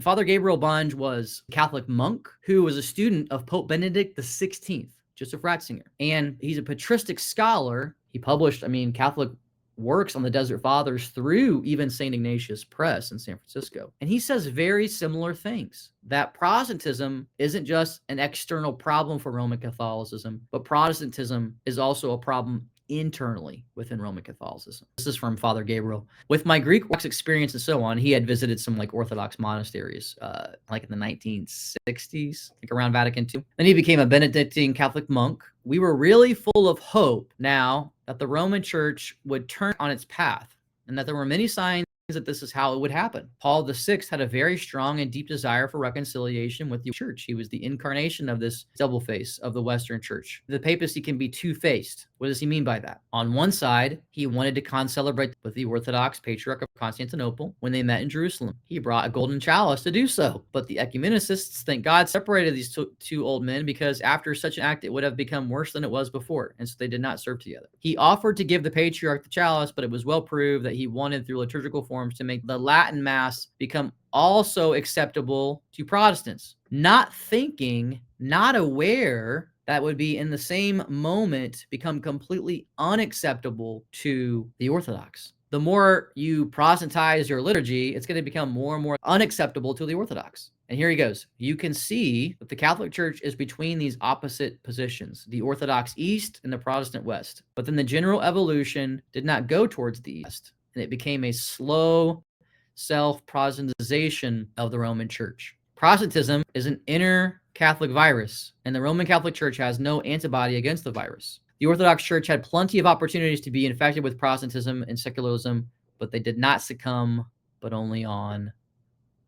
Father Gabriel Bunge was a Catholic monk who was a student of Pope Benedict XVI, Joseph Ratzinger. And he's a patristic scholar. He published, Catholic works on the Desert Fathers through even St. Ignatius Press in San Francisco. And he says very similar things, that Protestantism isn't just an external problem for Roman Catholicism, but Protestantism is also a problem internally within Roman Catholicism. This is from Father Gabriel. With my Greek experience and so on, he had visited some Orthodox monasteries in the 1960s, around Vatican II. Then he became a Benedictine Catholic monk. We were really full of hope now that the Roman Church would turn on its path, and that there were many signs that this is how it would happen. Paul VI had a very strong and deep desire for reconciliation with the church. He was the incarnation of this double face of the Western Church. The papacy can be two-faced. What does he mean by that? On one side, he wanted to concelebrate with the Orthodox Patriarch of Constantinople when they met in Jerusalem. He brought a golden chalice to do so. But the ecumenicists, thank God, separated these two old men, because after such an act, it would have become worse than it was before, and so they did not serve together. He offered to give the Patriarch the chalice, but it was well proved that he wanted, through liturgical forms, to make the Latin Mass become also acceptable to Protestants, not thinking, not aware that would be in the same moment become completely unacceptable to the Orthodox. The more you Protestantize your liturgy, it's going to become more and more unacceptable to the Orthodox. And here he goes. You can see that the Catholic Church is between these opposite positions, the Orthodox East and the Protestant West. But then the general evolution did not go towards the East, and it became a slow self-Protestantization of the Roman Church. Protestantism is an inner Catholic virus, and the Roman Catholic Church has no antibody against the virus. The Orthodox Church had plenty of opportunities to be infected with Protestantism and secularism, but they did not succumb, but only on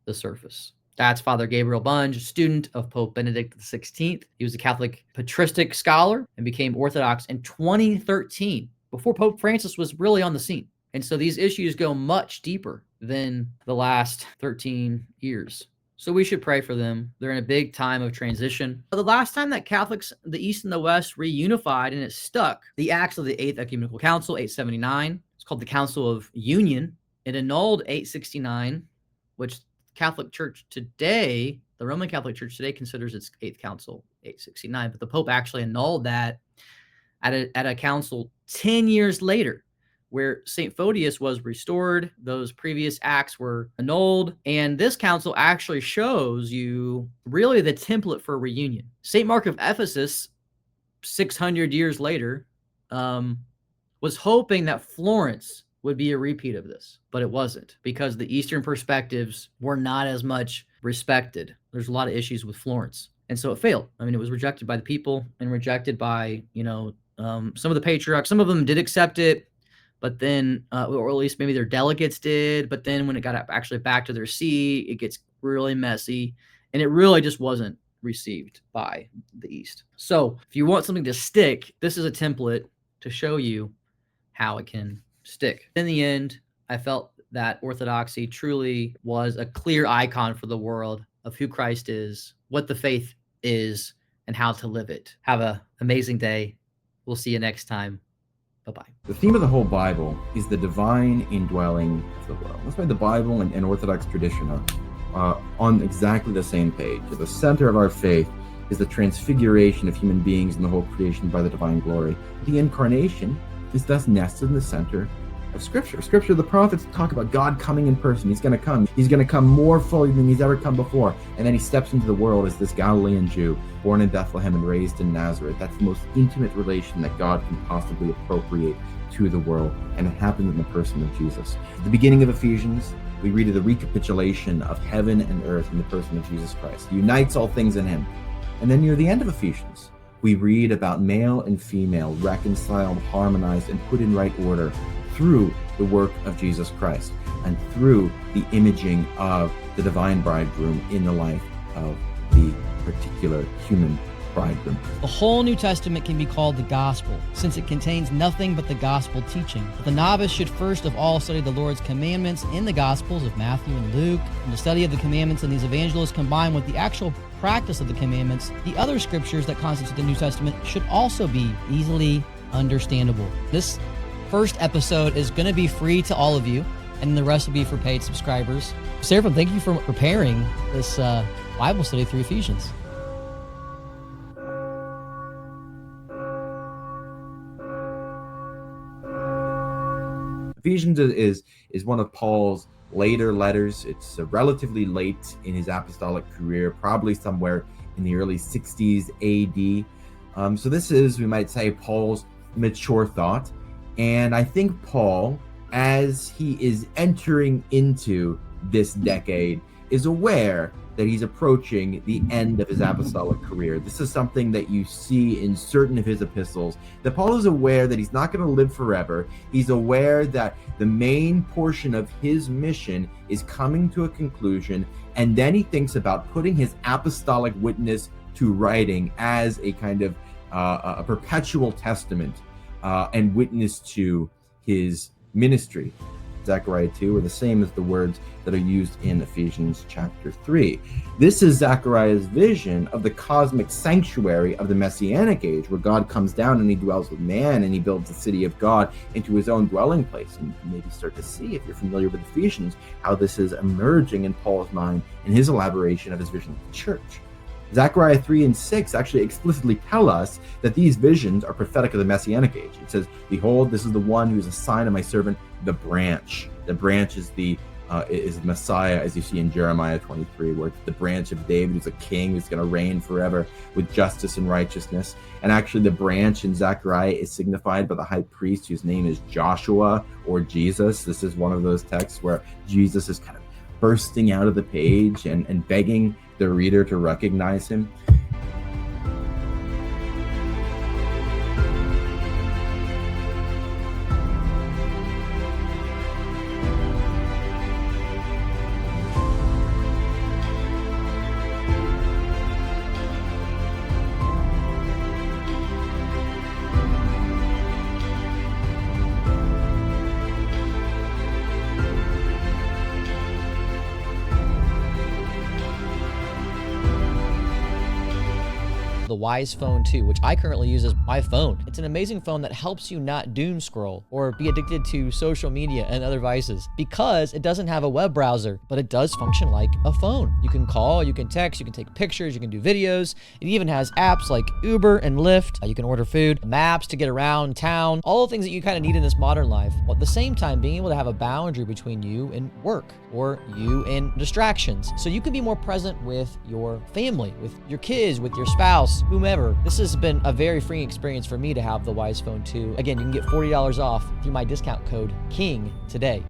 the surface. That's Father Gabriel Bunge, student of Pope Benedict XVI. He was a Catholic patristic scholar and became Orthodox in 2013, before Pope Francis was really on the scene. And so these issues go much deeper than the last 13 years. So we should pray for them. They're in a big time of transition. The last time that Catholics, the East and the West, reunified and it stuck, the acts of the Eighth Ecumenical Council, 879. It's called the Council of Union. It annulled 869, which Catholic Church today, the Roman Catholic Church today, considers its Eighth Council, 869. But the Pope actually annulled that at a council 10 years later, where St. Photius was restored. Those previous acts were annulled. And this council actually shows you really the template for reunion. St. Mark of Ephesus, 600 years later, was hoping that Florence would be a repeat of this, but it wasn't, because the Eastern perspectives were not as much respected. There's a lot of issues with Florence. And so it failed. It was rejected by the people and rejected by, some of the patriarchs. Some of them did accept it, but then, or at least maybe their delegates did, but then when it got actually back to their see, it gets really messy, and it really just wasn't received by the East. So if you want something to stick, this is a template to show you how it can stick. In the end, I felt that Orthodoxy truly was a clear icon for the world of who Christ is, what the faith is, and how to live it. Have an amazing day. We'll see you next time. Bye-bye. The theme of the whole Bible is the divine indwelling of the world. That's why the Bible and Orthodox tradition are on exactly the same page. At the center of our faith is the transfiguration of human beings in the whole creation by the divine glory. The incarnation is thus nested in the center of Scripture. Scripture, the prophets talk about God coming in person. He's going to come. He's going to come more fully than he's ever come before. And then he steps into the world as this Galilean Jew, born in Bethlehem and raised in Nazareth. That's the most intimate relation that God can possibly appropriate to the world. And it happens in the person of Jesus. At the beginning of Ephesians, we read of the recapitulation of heaven and earth in the person of Jesus Christ. He unites all things in him. And then near the end of Ephesians, we read about male and female reconciled, harmonized, and put in right order through the work of Jesus Christ and through the imaging of the divine bridegroom in the life of the particular human bridegroom. The whole New Testament can be called the gospel, since it contains nothing but the gospel teaching. But the novice should first of all study the Lord's commandments in the Gospels of Matthew and Luke. And the study of the commandments in these evangelists combined with the actual practice of the commandments, the other scriptures that constitute the New Testament should also be easily understandable. This first episode is going to be free to all of you. and the rest will be for paid subscribers. Seraphim, thank you for preparing this Bible study through Ephesians. Ephesians is one of Paul's later letters. It's relatively late in his apostolic career, probably somewhere in the early 60s AD. So this is, we might say, Paul's mature thought. And I think Paul, as he is entering into this decade, is aware that he's approaching the end of his apostolic career. This is something that you see in certain of his epistles, that Paul is aware that he's not going to live forever. He's aware that the main portion of his mission is coming to a conclusion, and then he thinks about putting his apostolic witness to writing as a kind of a perpetual testament and witness to his ministry. Zechariah 2 are the same as the words that are used in Ephesians chapter 3. This is Zechariah's vision of the cosmic sanctuary of the Messianic age, where God comes down and he dwells with man, and he builds the city of God into his own dwelling place. And you can maybe start to see, if you're familiar with Ephesians, how this is emerging in Paul's mind in his elaboration of his vision of the church. Zechariah 3 and 6 actually explicitly tell us that these visions are prophetic of the Messianic age. It says, "Behold, this is the one who is a sign of my servant, the branch." The branch is the Messiah, as you see in Jeremiah 23, where it's the branch of David, who's a king who's going to reign forever with justice and righteousness. And actually, the branch in Zechariah is signified by the high priest, whose name is Joshua or Jesus. This is one of those texts where Jesus is kind of bursting out of the page and begging the reader to recognize him. The Wise Phone 2, which I currently use as my phone. It's an amazing phone that helps you not doom scroll or be addicted to social media and other vices, because it doesn't have a web browser, but it does function like a phone. You can call, you can text, you can take pictures, you can do videos. It even has apps like Uber and Lyft. You can order food, maps to get around town, all the things that you kind of need in this modern life. While at the same time being able to have a boundary between you and work, or you and distractions. So you can be more present with your family, with your kids, with your spouse, whomever. This has been a very freeing experience for me to have the Wise Phone 2. Again, you can get $40 off through my discount code KING today.